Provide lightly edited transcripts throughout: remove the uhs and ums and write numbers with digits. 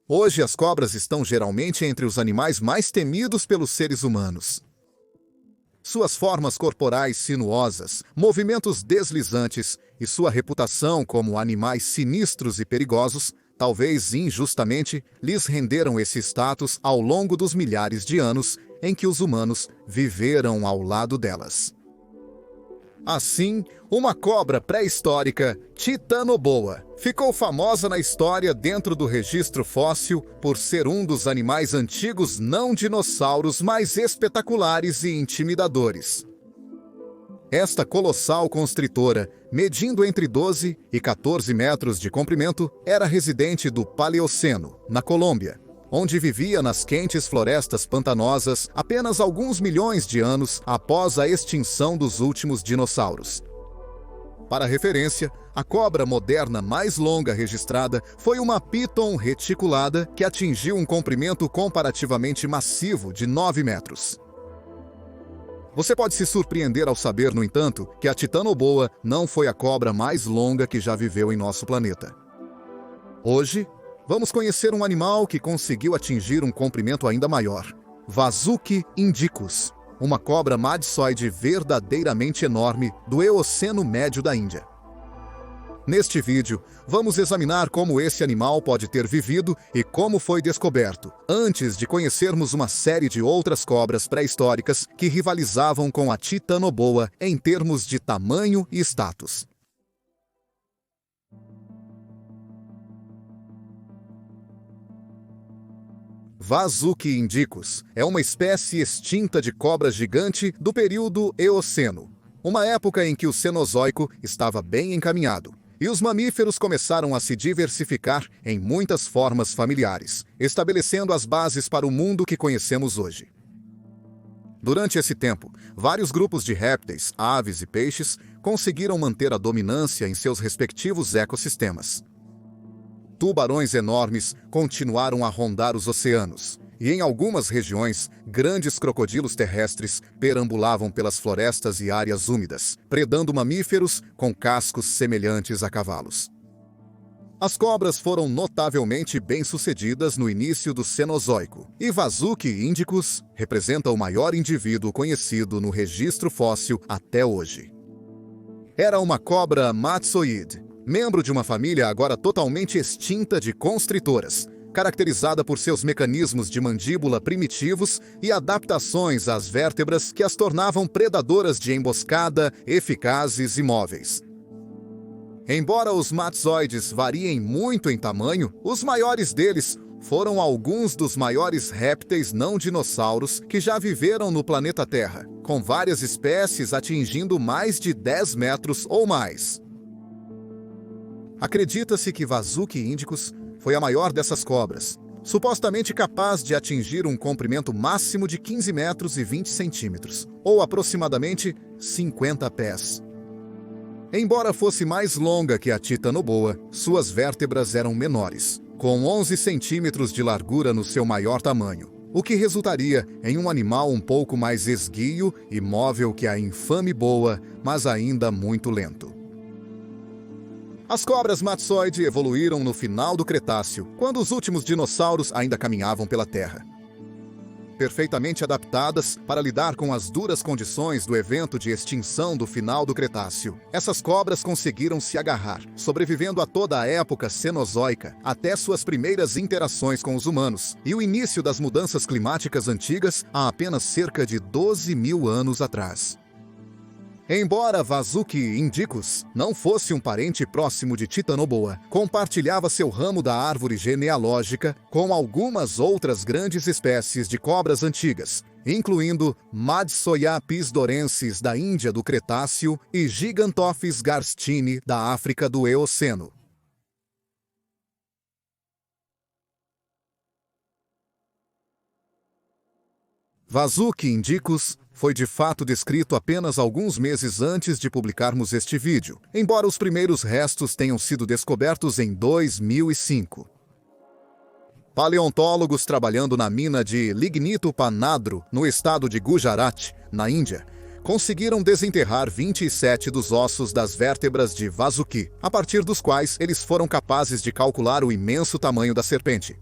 Hoje as cobras estão geralmente entre os animais mais temidos pelos seres humanos. Suas formas corporais sinuosas, movimentos deslizantes e sua reputação como animais sinistros e perigosos, talvez injustamente, lhes renderam esse status ao longo dos milhares de anos em que os humanos viveram ao lado delas. Assim, uma cobra pré-histórica, Titanoboa, ficou famosa na história dentro do registro fóssil por ser um dos animais antigos não dinossauros mais espetaculares e intimidadores. Esta colossal constritora, medindo entre 12 e 14 metros de comprimento, era residente do Paleoceno, na Colômbia, onde vivia nas quentes florestas pantanosas apenas alguns milhões de anos após a extinção dos últimos dinossauros. Para referência, a cobra moderna mais longa registrada foi uma Piton reticulada que atingiu um comprimento comparativamente massivo de 9 metros. Você pode se surpreender ao saber, no entanto, que a Titanoboa não foi a cobra mais longa que já viveu em nosso planeta. Hoje, vamos conhecer um animal que conseguiu atingir um comprimento ainda maior. Vasuki indicus, uma cobra madsoide verdadeiramente enorme do Eoceno Médio da Índia. Neste vídeo, vamos examinar como esse animal pode ter vivido e como foi descoberto, antes de conhecermos uma série de outras cobras pré-históricas que rivalizavam com a Titanoboa em termos de tamanho e status. Vasuki indicus é uma espécie extinta de cobra gigante do período Eoceno, uma época em que o Cenozoico estava bem encaminhado, e os mamíferos começaram a se diversificar em muitas formas familiares, estabelecendo as bases para o mundo que conhecemos hoje. Durante esse tempo, vários grupos de répteis, aves e peixes conseguiram manter a dominância em seus respectivos ecossistemas. Tubarões enormes continuaram a rondar os oceanos, e em algumas regiões, grandes crocodilos terrestres perambulavam pelas florestas e áreas úmidas, predando mamíferos com cascos semelhantes a cavalos. As cobras foram notavelmente bem-sucedidas no início do Cenozoico, e Vasuki indicus representa o maior indivíduo conhecido no registro fóssil até hoje. Era uma cobra matsoide, membro de uma família agora totalmente extinta de constritoras, caracterizada por seus mecanismos de mandíbula primitivos e adaptações às vértebras que as tornavam predadoras de emboscada, eficazes e móveis. Embora os matsoides variem muito em tamanho, os maiores deles foram alguns dos maiores répteis não dinossauros que já viveram no planeta Terra, com várias espécies atingindo mais de 10 metros ou mais. Acredita-se que Vasuki indicus foi a maior dessas cobras, supostamente capaz de atingir um comprimento máximo de 15 metros e 20 centímetros, ou aproximadamente 50 pés. Embora fosse mais longa que a Titanoboa, suas vértebras eram menores, com 11 centímetros de largura no seu maior tamanho, o que resultaria em um animal um pouco mais esguio e móvel que a infame boa, mas ainda muito lento. As cobras matsoide evoluíram no final do Cretáceo, quando os últimos dinossauros ainda caminhavam pela Terra. Perfeitamente adaptadas para lidar com as duras condições do evento de extinção do final do Cretáceo, essas cobras conseguiram se agarrar, sobrevivendo a toda a época cenozoica, até suas primeiras interações com os humanos, e o início das mudanças climáticas antigas há apenas cerca de 12 mil anos atrás. Embora Vasuki indicus não fosse um parente próximo de Titanoboa, compartilhava seu ramo da árvore genealógica com algumas outras grandes espécies de cobras antigas, incluindo Madsoia pisdorensis da Índia do Cretáceo e Gigantophis garstini da África do Eoceno. Vasuki indicus foi de fato descrito apenas alguns meses antes de publicarmos este vídeo, embora os primeiros restos tenham sido descobertos em 2005. Paleontólogos trabalhando na mina de Lignito Panadro, no estado de Gujarat, na Índia, conseguiram desenterrar 27 dos ossos das vértebras de Vasuki, a partir dos quais eles foram capazes de calcular o imenso tamanho da serpente.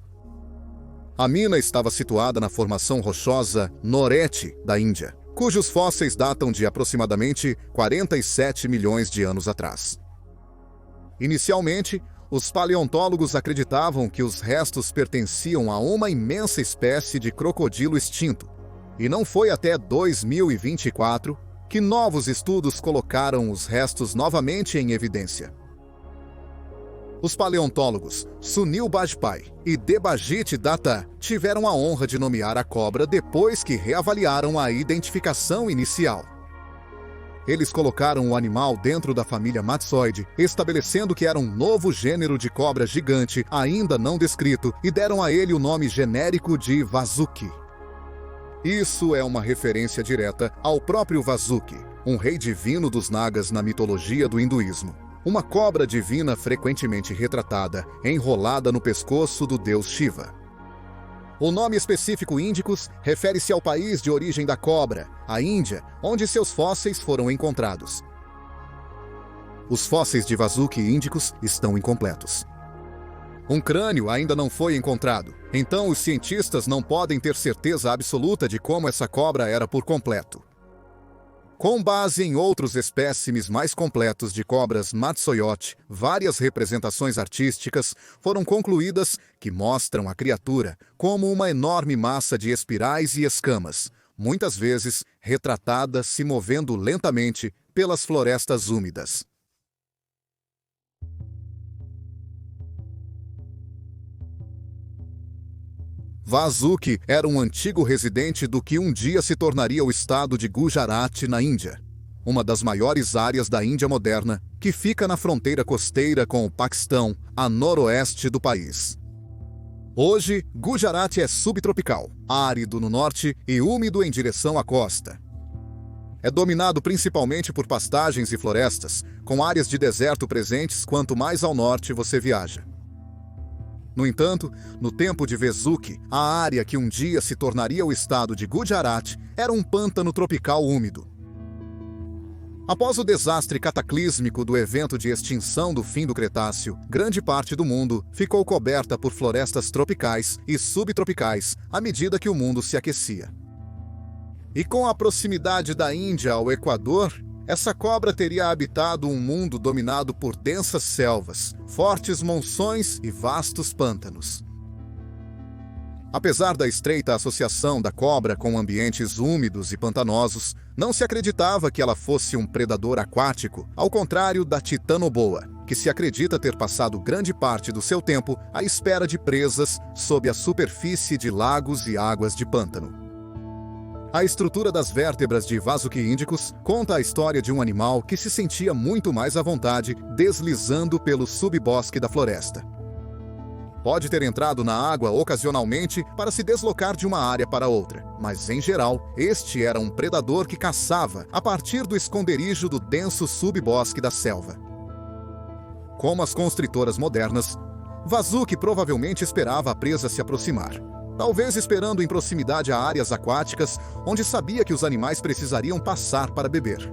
A mina estava situada na formação rochosa Noretti da Índia, cujos fósseis datam de aproximadamente 47 milhões de anos atrás. Inicialmente, os paleontólogos acreditavam que os restos pertenciam a uma imensa espécie de crocodilo extinto, e não foi até 2024 que novos estudos colocaram os restos novamente em evidência. Os paleontólogos Sunil Bajpai e Debajit Datta tiveram a honra de nomear a cobra depois que reavaliaram a identificação inicial. Eles colocaram o animal dentro da família Matsoide, estabelecendo que era um novo gênero de cobra gigante ainda não descrito, e deram a ele o nome genérico de Vasuki. Isso é uma referência direta ao próprio Vasuki, um rei divino dos Nagas na mitologia do hinduísmo. Uma cobra divina frequentemente retratada, enrolada no pescoço do deus Shiva. O nome específico Indicus refere-se ao país de origem da cobra, a Índia, onde seus fósseis foram encontrados. Os fósseis de Vasuki Indicus estão incompletos. Um crânio ainda não foi encontrado, então os cientistas não podem ter certeza absoluta de como essa cobra era por completo. Com base em outros espécimes mais completos de cobras Matsoiot, várias representações artísticas foram concluídas que mostram a criatura como uma enorme massa de espirais e escamas, muitas vezes retratada se movendo lentamente pelas florestas úmidas. Vasuki era um antigo residente do que um dia se tornaria o estado de Gujarat, na Índia, uma das maiores áreas da Índia moderna, que fica na fronteira costeira com o Paquistão, a noroeste do país. Hoje, Gujarat é subtropical, árido no norte e úmido em direção à costa. É dominado principalmente por pastagens e florestas, com áreas de deserto presentes quanto mais ao norte você viaja. No entanto, no tempo de Vasuki, a área que um dia se tornaria o estado de Gujarat era um pântano tropical úmido. Após o desastre cataclísmico do evento de extinção do fim do Cretáceo, grande parte do mundo ficou coberta por florestas tropicais e subtropicais à medida que o mundo se aquecia. E com a proximidade da Índia ao Equador, essa cobra teria habitado um mundo dominado por densas selvas, fortes monções e vastos pântanos. Apesar da estreita associação da cobra com ambientes úmidos e pantanosos, não se acreditava que ela fosse um predador aquático, ao contrário da titanoboa, que se acredita ter passado grande parte do seu tempo à espera de presas sob a superfície de lagos e águas de pântano. A estrutura das vértebras de Vasuki Indicus conta a história de um animal que se sentia muito mais à vontade deslizando pelo subbosque da floresta. Pode ter entrado na água ocasionalmente para se deslocar de uma área para outra, mas, em geral, este era um predador que caçava a partir do esconderijo do denso subbosque da selva. Como as constritoras modernas, Vasuki provavelmente esperava a presa se aproximar. Talvez esperando em proximidade a áreas aquáticas, onde sabia que os animais precisariam passar para beber.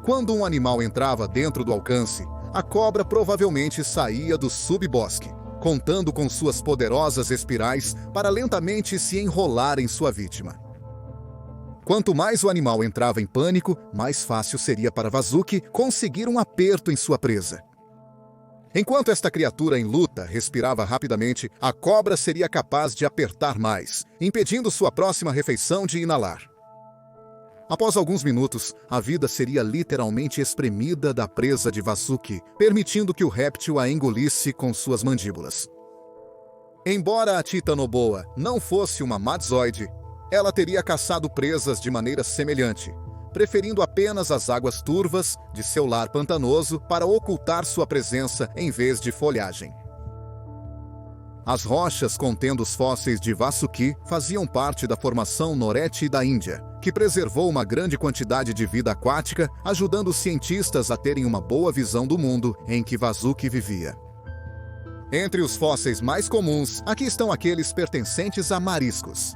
Quando um animal entrava dentro do alcance, a cobra provavelmente saía do subbosque, contando com suas poderosas espirais para lentamente se enrolar em sua vítima. Quanto mais o animal entrava em pânico, mais fácil seria para Vasuki conseguir um aperto em sua presa. Enquanto esta criatura em luta respirava rapidamente, a cobra seria capaz de apertar mais, impedindo sua próxima refeição de inalar. Após alguns minutos, a vida seria literalmente espremida da presa de Vasuki, permitindo que o réptil a engolisse com suas mandíbulas. Embora a titanoboa não fosse uma matzoide, ela teria caçado presas de maneira semelhante, preferindo apenas as águas turvas de seu lar pantanoso para ocultar sua presença em vez de folhagem. As rochas contendo os fósseis de Vasuki faziam parte da formação Noretti da Índia, que preservou uma grande quantidade de vida aquática, ajudando os cientistas a terem uma boa visão do mundo em que Vasuki vivia. Entre os fósseis mais comuns, aqui estão aqueles pertencentes a mariscos.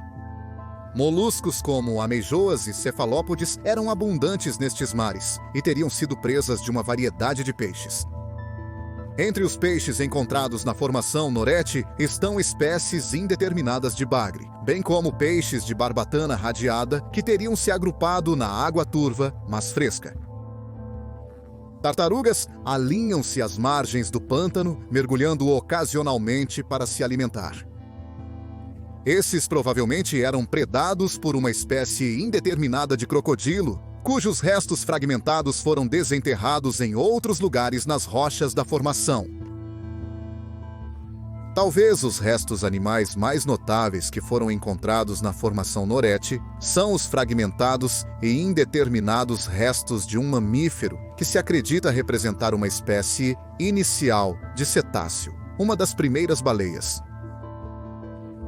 Moluscos como ameijoas e cefalópodes eram abundantes nestes mares e teriam sido presas de uma variedade de peixes. Entre os peixes encontrados na formação Norete estão espécies indeterminadas de bagre, bem como peixes de barbatana radiada que teriam se agrupado na água turva, mas fresca. Tartarugas alinham-se às margens do pântano, mergulhando ocasionalmente para se alimentar. Esses provavelmente eram predados por uma espécie indeterminada de crocodilo, cujos restos fragmentados foram desenterrados em outros lugares nas rochas da formação. Talvez os restos animais mais notáveis que foram encontrados na formação Norete são os fragmentados e indeterminados restos de um mamífero que se acredita representar uma espécie inicial de cetáceo, uma das primeiras baleias.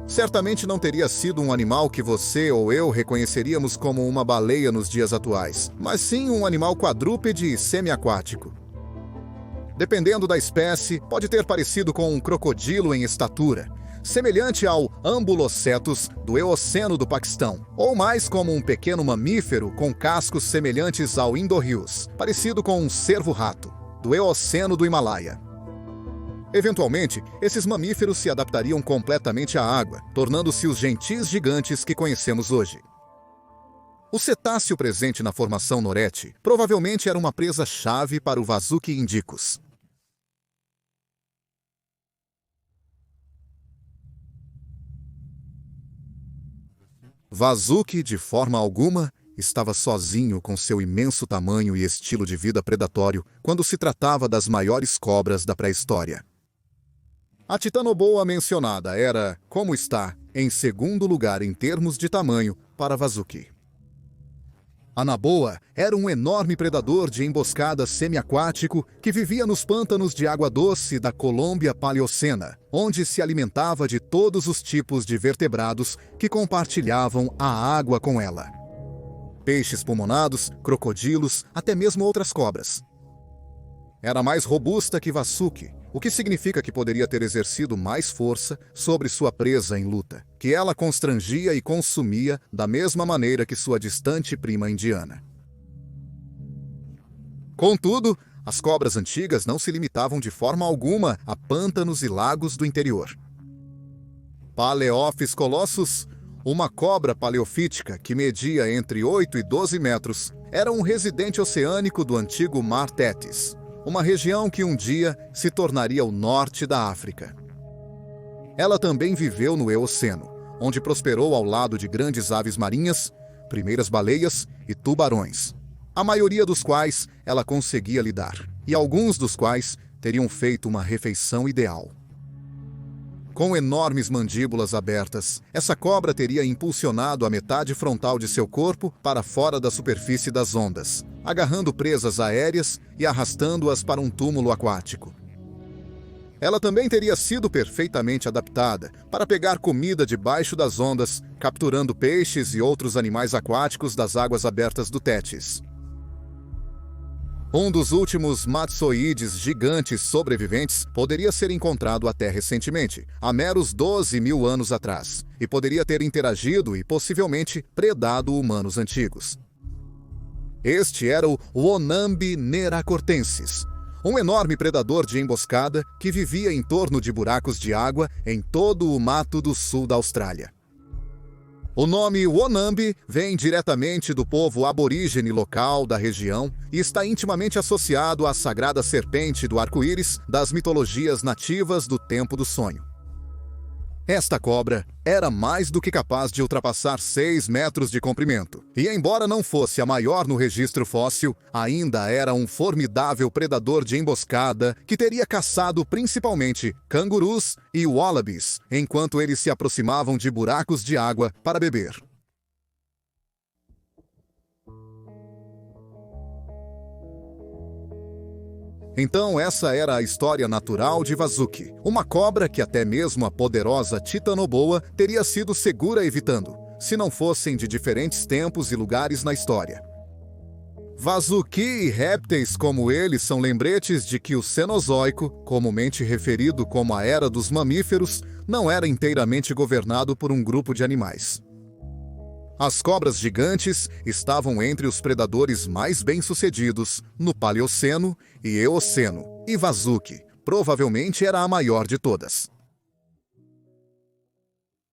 Certamente não teria sido um animal que você ou eu reconheceríamos como uma baleia nos dias atuais, mas sim um animal quadrúpede e semiaquático. Dependendo da espécie, pode ter parecido com um crocodilo em estatura, semelhante ao Ambulocetus do Eoceno do Paquistão, ou mais como um pequeno mamífero com cascos semelhantes ao Indorhynchus, parecido com um cervo-rato, do Eoceno do Himalaia. Eventualmente, esses mamíferos se adaptariam completamente à água, tornando-se os gentis gigantes que conhecemos hoje. O cetáceo presente na formação Norete provavelmente era uma presa-chave para o Vasuki indicus. Vasuki, de forma alguma, estava sozinho com seu imenso tamanho e estilo de vida predatório quando se tratava das maiores cobras da pré-história. A titanoboa mencionada era, como está, em segundo lugar em termos de tamanho para Vasuki. A naboa era um enorme predador de emboscada semiaquático que vivia nos pântanos de água doce da Colômbia Paleocena, onde se alimentava de todos os tipos de vertebrados que compartilhavam a água com ela. Peixes pulmonados, crocodilos, até mesmo outras cobras. Era mais robusta que Vasuki, o que significa que poderia ter exercido mais força sobre sua presa em luta, que ela constrangia e consumia da mesma maneira que sua distante prima indiana. Contudo, as cobras antigas não se limitavam de forma alguma a pântanos e lagos do interior. Paleophis colossus, uma cobra paleofítica que media entre 8 e 12 metros, era um residente oceânico do antigo Mar Tétis, uma região que um dia se tornaria o norte da África. Ela também viveu no Eoceno, onde prosperou ao lado de grandes aves marinhas, primeiras baleias e tubarões, a maioria dos quais ela conseguia lidar, e alguns dos quais teriam feito uma refeição ideal. Com enormes mandíbulas abertas, essa cobra teria impulsionado a metade frontal de seu corpo para fora da superfície das ondas, agarrando presas aéreas e arrastando-as para um túmulo aquático. Ela também teria sido perfeitamente adaptada para pegar comida debaixo das ondas, capturando peixes e outros animais aquáticos das águas abertas do Tétis. Um dos últimos matsoides gigantes sobreviventes poderia ser encontrado até recentemente, há meros 12 mil anos atrás, e poderia ter interagido e possivelmente predado humanos antigos. Este era o Wonambi neracortensis, um enorme predador de emboscada que vivia em torno de buracos de água em todo o mato do sul da Austrália. O nome Wonambi vem diretamente do povo aborígene local da região e está intimamente associado à sagrada serpente do arco-íris das mitologias nativas do Tempo do Sonho. Esta cobra era mais do que capaz de ultrapassar 6 metros de comprimento, e embora não fosse a maior no registro fóssil, ainda era um formidável predador de emboscada que teria caçado principalmente cangurus e wallabies, enquanto eles se aproximavam de buracos de água para beber. Então essa era a história natural de Vasuki, uma cobra que até mesmo a poderosa titanoboa teria sido segura evitando, se não fossem de diferentes tempos e lugares na história. Vasuki e répteis como ele são lembretes de que o Cenozoico, comumente referido como a Era dos Mamíferos, não era inteiramente governado por um grupo de animais. As cobras gigantes estavam entre os predadores mais bem-sucedidos no Paleoceno e Eoceno, e Vasuki, provavelmente era a maior de todas.